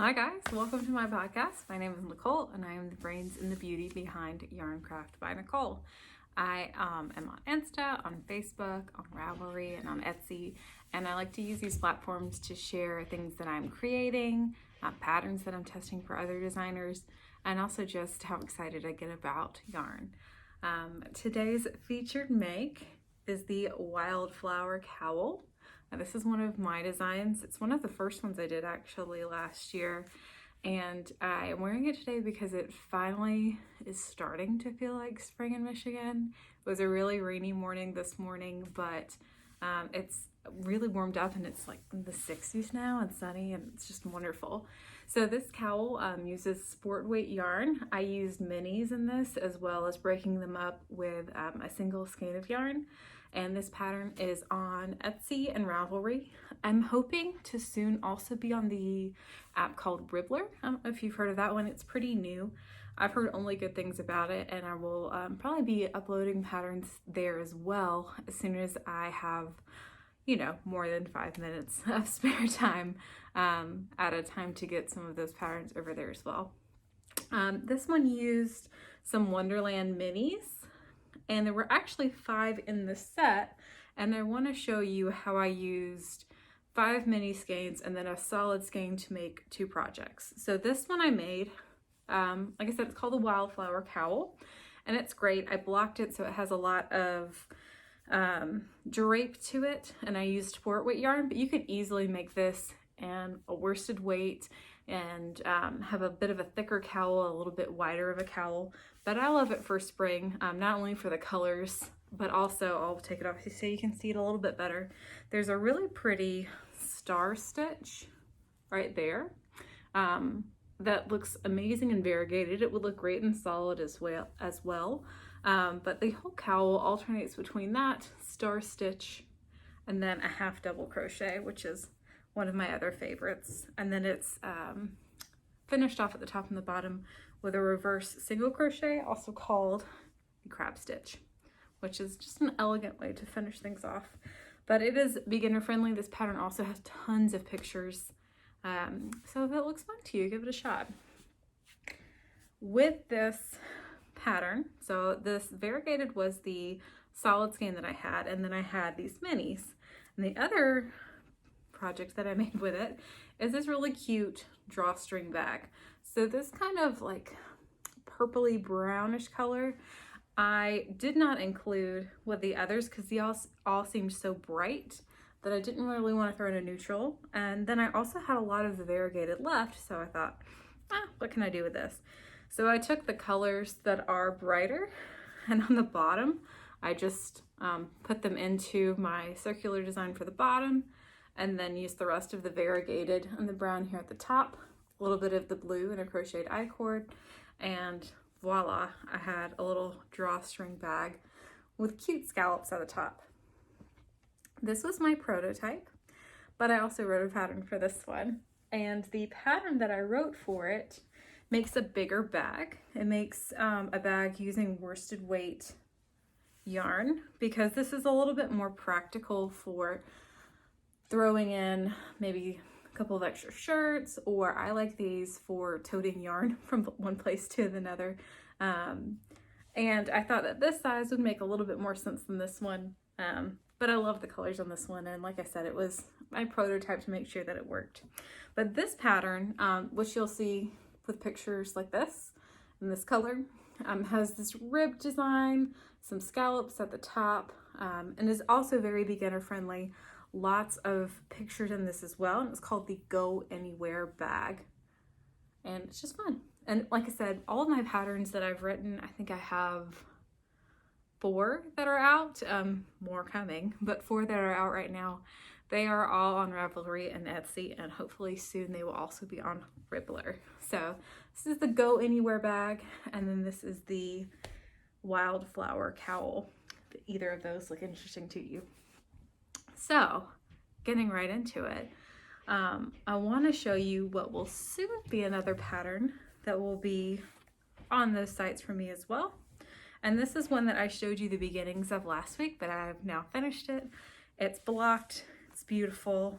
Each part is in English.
Hi guys, welcome to my podcast. My name is Nicole and I am the brains and the beauty behind Yarn Craft by Nicole. I am on Insta, on Facebook, on Ravelry, and on Etsy, and I like to use these platforms to share things that I'm creating, patterns that I'm testing for other designers, and also just how excited I get about yarn. Today's featured make is the Wildflower Cowl. Now, this is one of my designs. It's one of the first ones I did actually last year, and I am wearing it today because it finally is starting to feel like spring in Michigan. It was a really rainy morning this morning, but it's really warmed up and it's like in the 60s now and sunny, and it's just wonderful. So this cowl uses sport weight yarn. I used minis in this, as well as breaking them up with a single skein of yarn. And this pattern is on Etsy and Ravelry. I'm hoping to soon also be on the app called Ribbler. I don't know if you've heard of that one. It's pretty new. I've heard only good things about it, and I will probably be uploading patterns there as well as soon as I have, more than 5 minutes of spare time at a time to get some of those patterns over there as well. This one used some Wonderland minis, and there were actually 5 in the set, and I want to show you how I used 5 mini skeins and then a solid skein to make 2 projects. So this one I made, like I said, it's called the Wildflower Cowl, and it's great. I blocked it so it has a lot of drape to it, and I used sport weight yarn, but you could easily make this in a worsted weight and have a bit of a thicker cowl, a little bit wider of a cowl. But I love it for spring, not only for the colors, but also, I'll take it off so you can see it a little bit better. There's a really pretty star stitch right there that looks amazing and variegated. It would look great and solid as well. But the whole cowl alternates between that star stitch and then a half double crochet, which is one of my other favorites. And then it's finished off at the top and the bottom with a reverse single crochet, also called the crab stitch, which is just an elegant way to finish things off. But it is beginner friendly. This pattern also has tons of pictures. So if it looks fun to you, give it a shot. With this pattern, so this variegated was the solid skein that I had, and then I had these minis. And the other project that I made with it is this really cute drawstring bag. So this kind of like purpley brownish color I did not include with the others because they all seemed so bright that I didn't really want to throw in a neutral. And then I also had a lot of the variegated left, so I thought, what can I do with this? So I took the colors that are brighter, and on the bottom I just put them into my circular design for the bottom, and then use the rest of the variegated and the brown here at the top, a little bit of the blue and a crocheted I-cord, and voila, I had a little drawstring bag with cute scallops at the top. This was my prototype, but I also wrote a pattern for this one, and the pattern that I wrote for it makes a bigger bag. It makes a bag using worsted weight yarn, because this is a little bit more practical for throwing in maybe a couple of extra shirts, or I like these for toting yarn from one place to another. And I thought that this size would make a little bit more sense than this one. But I love the colors on this one, and like I said, it was my prototype to make sure that it worked. But this pattern, which you'll see with pictures like this in this color, has this rib design, some scallops at the top, and is also very beginner friendly. Lots of pictures in this as well, and it's called the Go Anywhere bag, and it's just fun. And like I said, all of my patterns that I've written, I think I have 4 that are out, more coming, but 4 that are out right now. They are all on Ravelry and Etsy, and hopefully soon they will also be on Ribbler. So this is the Go Anywhere bag, and then this is the Wildflower Cowl. If either of those look interesting to you. So getting right into it, I want to show you what will soon be another pattern that will be on those sites for me as well. And this is one that I showed you the beginnings of last week, but I've now finished it. It's blocked, it's beautiful.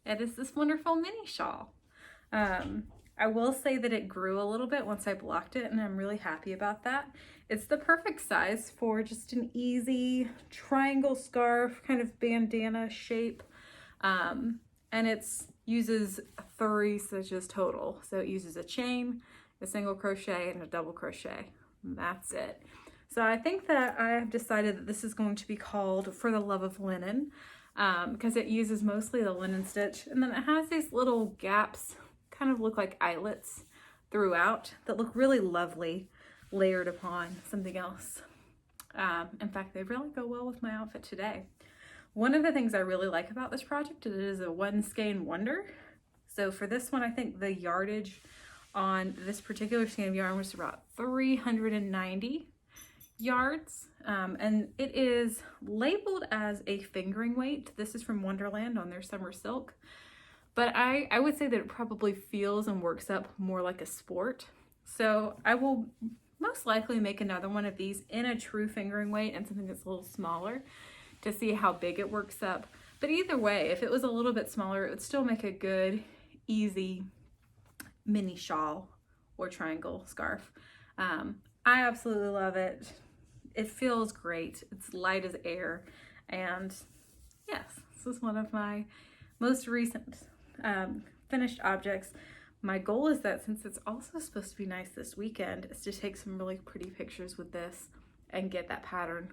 It is this wonderful mini shawl. I will say that it grew a little bit once I blocked it, and I'm really happy about that. It's the perfect size for just an easy triangle scarf, kind of bandana shape. And it's uses 3 stitches total. So it uses a chain, a single crochet, and a double crochet. And that's it. So I think that I have decided that this is going to be called For the Love of Linen, because it uses mostly the linen stitch. And then it has these little gaps, kind of look like eyelets throughout, that look really lovely layered upon something else. In fact, they really go well with my outfit today. One of the things I really like about this project is it is a one skein wonder. So for this one, I think the yardage on this particular skein of yarn was about 390 yards, and it is labeled as a fingering weight. This is from Wonderland on their summer silk, but I would say that it probably feels and works up more like a sport. So I will most likely make another one of these in a true fingering weight and something that's a little smaller to see how big it works up. But either way, if it was a little bit smaller, it would still make a good, easy mini shawl or triangle scarf. I absolutely love it. It feels great. It's light as air. And yes, this is one of my most recent finished objects. My goal is that, since it's also supposed to be nice this weekend, is to take some really pretty pictures with this and get that pattern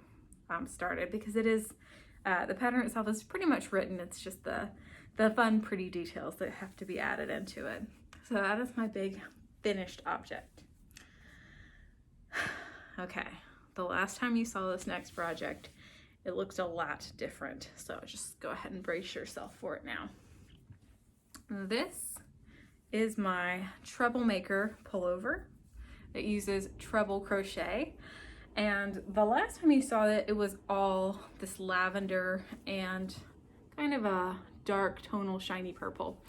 started, because it is, the pattern itself is pretty much written. It's just the fun, pretty details that have to be added into it. So that is my big finished object. Okay, the last time you saw this next project, it looked a lot different. So just go ahead and brace yourself for it now. This is my Troublemaker Pullover. It uses treble crochet. And the last time you saw it, it was all this lavender and kind of a dark tonal shiny purple.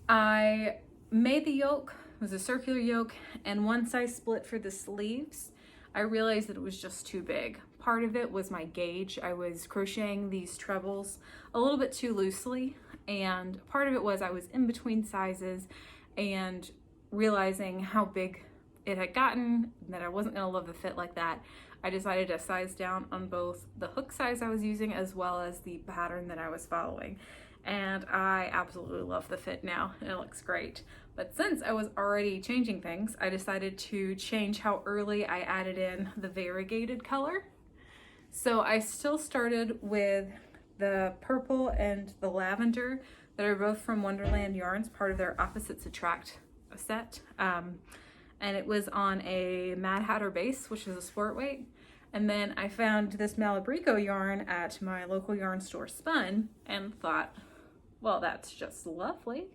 I made the yoke, it was a circular yoke, and once I split for the sleeves, I realized that it was just too big. Part of it was my gauge. I was crocheting these trebles a little bit too loosely, and part of it was I was in between sizes and realizing how big it had gotten, that I wasn't gonna love the fit like that. I decided to size down on both the hook size I was using as well as the pattern that I was following. And I absolutely love the fit now, and it looks great. But since I was already changing things, I decided to change how early I added in the variegated color. So I still started with the purple and the lavender that are both from Wonderland Yarns, part of their Opposites Attract set. And it was on a Mad Hatter base, which is a sport weight. And then I found this Berroco yarn at my local yarn store, Spun, and thought, well, that's just lovely.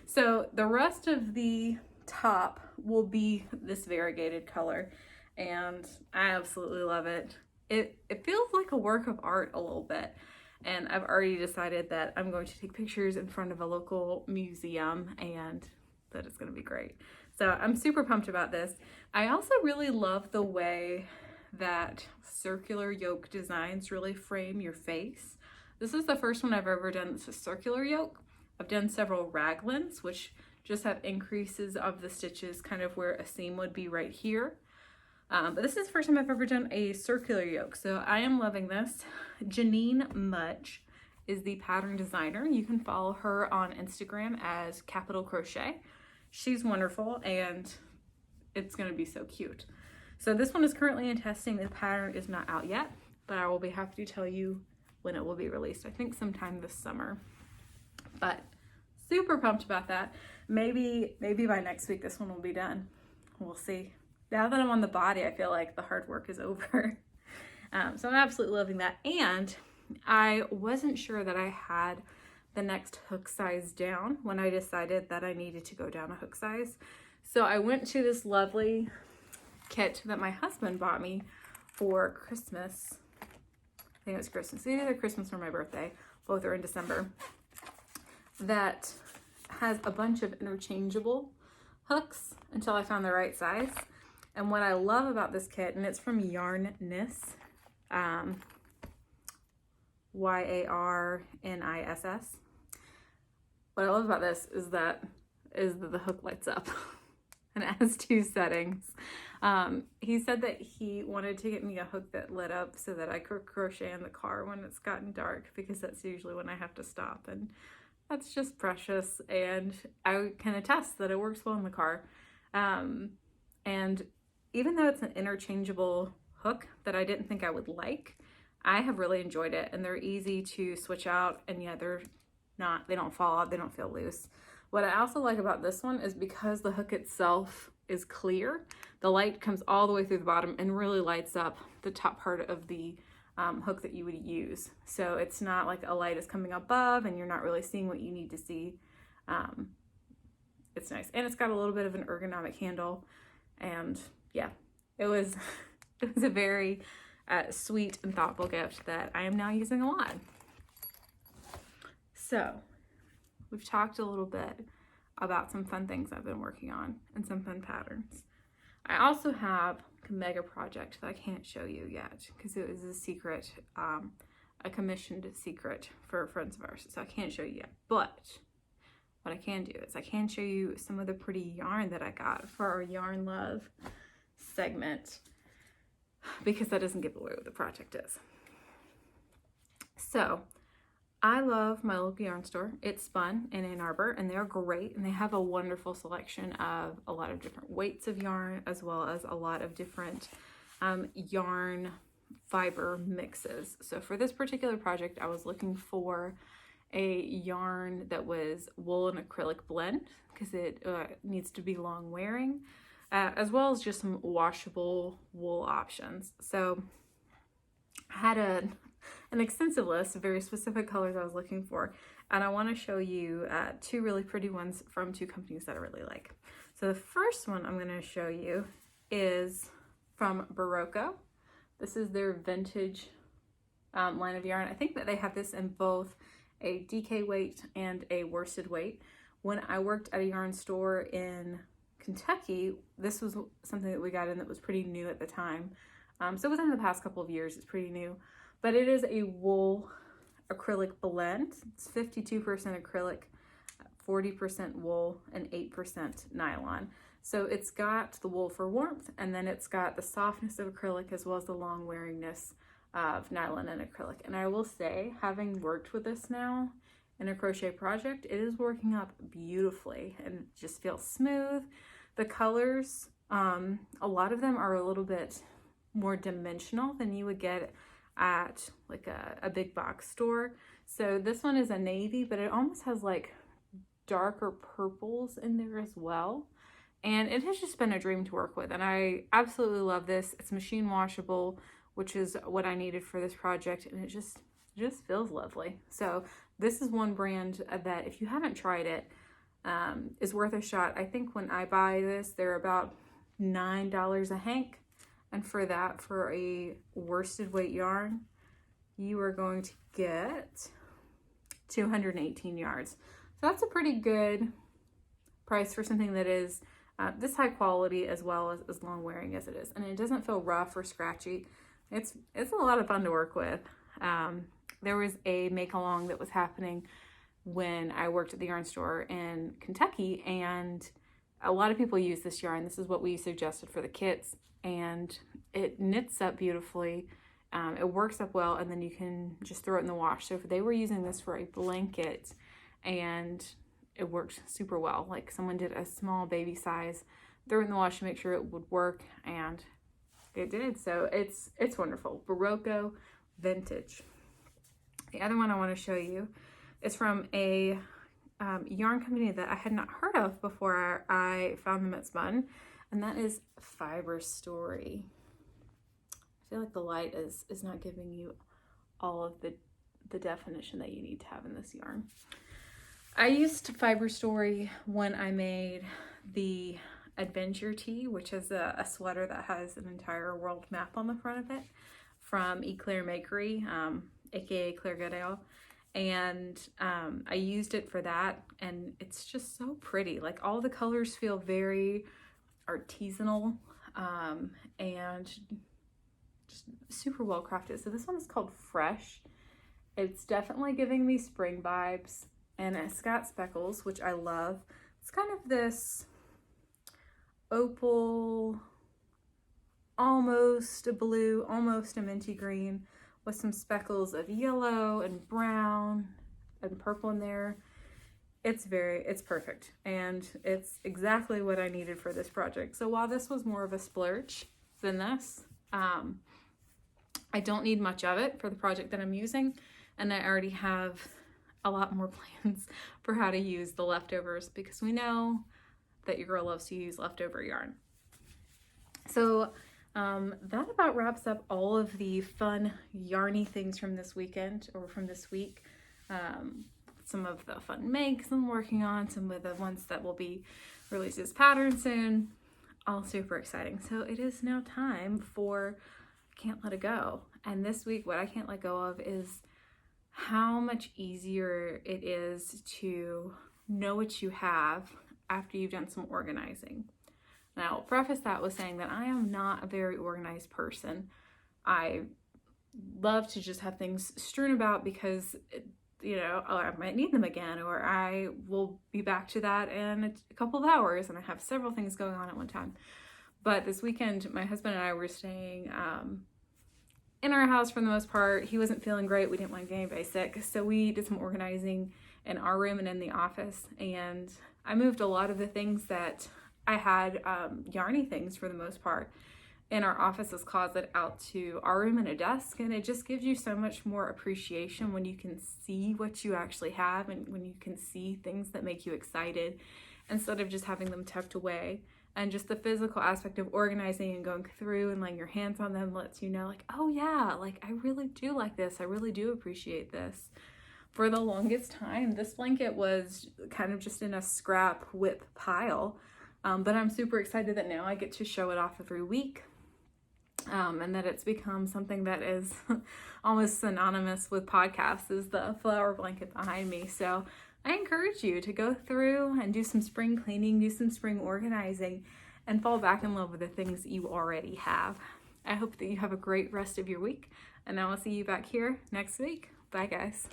So the rest of the top will be this variegated color, and I absolutely love it. It feels like a work of art a little bit, and I've already decided that I'm going to take pictures in front of a local museum, and that it's going to be great. So I'm super pumped about this. I also really love the way that circular yoke designs really frame your face. This is the first one I've ever done that's a circular yoke. I've done several raglans, which just have increases of the stitches kind of where a seam would be right here. But this is the first time I've ever done a circular yoke, so I am loving this. Janine Mudge is the pattern designer. You can follow her on Instagram as Capital Crochet. She's wonderful, and it's going to be so cute. So this one is currently in testing. The pattern is not out yet, but I will be happy to tell you when it will be released. I think sometime this summer. But super pumped about that. Maybe by next week this one will be done. We'll see. Now that I'm on the body, I feel like the hard work is over. So I'm absolutely loving that. And I wasn't sure that I had the next hook size down when I decided that I needed to go down a hook size. So I went to this lovely kit that my husband bought me for Christmas. I think it was Christmas, either Christmas or my birthday. Both are in December. That has a bunch of interchangeable hooks until I found the right size. And what I love about this kit, and it's from Yarniss, Yarniss. What I love about this is that is that the hook lights up and it has 2 settings. He said that he wanted to get me a hook that lit up so that I could crochet in the car when it's gotten dark, because that's usually when I have to stop, and that's just precious, and I can attest that it works well in the car. And even though it's an interchangeable hook that I didn't think I would like, I have really enjoyed it, and they're easy to switch out, and yeah, they don't fall out, they don't feel loose. What I also like about this one is because the hook itself is clear, the light comes all the way through the bottom and really lights up the top part of the hook that you would use. So it's not like a light is coming above and you're not really seeing what you need to see. It's nice, and it's got a little bit of an ergonomic handle, and yeah, it was a very sweet and thoughtful gift that I am now using a lot. So we've talked a little bit about some fun things I've been working on and some fun patterns. I also have a mega project that I can't show you yet because it was a secret, a commissioned secret for friends of ours, so I can't show you yet. But what I can do is I can show you some of the pretty yarn that I got for our Yarn Love segment, because that doesn't give away what the project is. So I love my local yarn store. It's Spun in Ann Arbor, and they're great, and they have a wonderful selection of a lot of different weights of yarn, as well as a lot of different yarn fiber mixes. So for this particular project, I was looking for a yarn that was wool and acrylic blend, because it needs to be long wearing, as well as just some washable wool options. So I had an extensive list of very specific colors I was looking for, and I want to show you 2 really pretty ones from 2 companies that I really like. So the first one I'm going to show you is from Berroco. This is their vintage line of yarn. I think that they have this in both a DK weight and a worsted weight. When I worked at a yarn store in Kentucky, this was something that we got in that was pretty new at the time. So within the past couple of years, it's pretty new. But it is a wool acrylic blend. It's 52% acrylic, 40% wool, and 8% nylon. So it's got the wool for warmth, and then it's got the softness of acrylic as well as the long wearingness of nylon and acrylic. And I will say, having worked with this now in a crochet project, it is working up beautifully and it just feels smooth. The colors, a lot of them are a little bit more dimensional than you would get at like a big box store. So this one is a navy, but it almost has like darker purples in there as well. And it has just been a dream to work with, and I absolutely love this. It's machine washable, which is what I needed for this project, and it just feels lovely. So this is one brand that, if you haven't tried it, is worth a shot. I think when I buy this, they're about $9 a hank. And for that, for a worsted weight yarn, you are going to get 218 yards. So that's a pretty good price for something that is this high quality as well as long wearing as it is. And it doesn't feel rough or scratchy. It's a lot of fun to work with. There was a make along that was happening when I worked at the yarn store in Kentucky, and a lot of people use this yarn. This is what we suggested for the kits, and it knits up beautifully. It works up well, and then you can just throw it in the wash. So if they were using this for a blanket, and it worked super well, like someone did a small baby size, throw it in the wash to make sure it would work, and it did. So it's wonderful. Berroco Vintage. The other one I want to show you is from a yarn company that I had not heard of before I found them at Spun, and that is Fiberstory. I feel like the light is not giving you all of the definition that you need to have in this yarn. I used Fiberstory when I made the Adventure Tee, which is a sweater that has an entire world map on the front of it, from Eclair Makery, aka Claire Goodale. And I used it for that, and it's just so pretty. Like, all the colors feel very artisanal and just super well crafted. So this one is called Fresh. It's definitely giving me spring vibes, and it's got speckles, which I love. It's kind of this opal, almost a blue, almost a minty green, with some speckles of yellow and brown and purple in there. It's perfect, and it's exactly what I needed for this project. So while this was more of a splurge than this, I don't need much of it for the project that I'm using, and I already have a lot more plans for how to use the leftovers, because we know that your girl loves to use leftover yarn. So that about wraps up all of the fun yarny things from this weekend, or from this week. Some of the fun makes I'm working on, some of the ones that will be released as patterns soon. All super exciting. So it is now time for Can't Let It Go. And this week, what I can't let go of is how much easier it is to know what you have after you've done some organizing. Now, I'll preface that with saying that I am not a very organized person. I love to just have things strewn about because, you know, I might need them again, or I will be back to that in a couple of hours, and I have several things going on at one time. But this weekend, my husband and I were staying in our house for the most part. He wasn't feeling great. We didn't want to get anybody sick. So we did some organizing in our room and in the office. And I moved a lot of the things that I had, yarny things for the most part, in our office's closet out to our room and a desk. And it just gives you so much more appreciation when you can see what you actually have, and when you can see things that make you excited instead of just having them tucked away. And just the physical aspect of organizing and going through and laying your hands on them lets you know, like, oh yeah, like I really do like this. I really do appreciate this. For the longest time, this blanket was kind of just in a scrap whip pile. But I'm super excited that now I get to show it off every week. And that it's become something that is almost synonymous with podcasts, is the flower blanket behind me. So I encourage you to go through and do some spring cleaning, do some spring organizing, and fall back in love with the things that you already have. I hope that you have a great rest of your week, and I will see you back here next week. Bye, guys.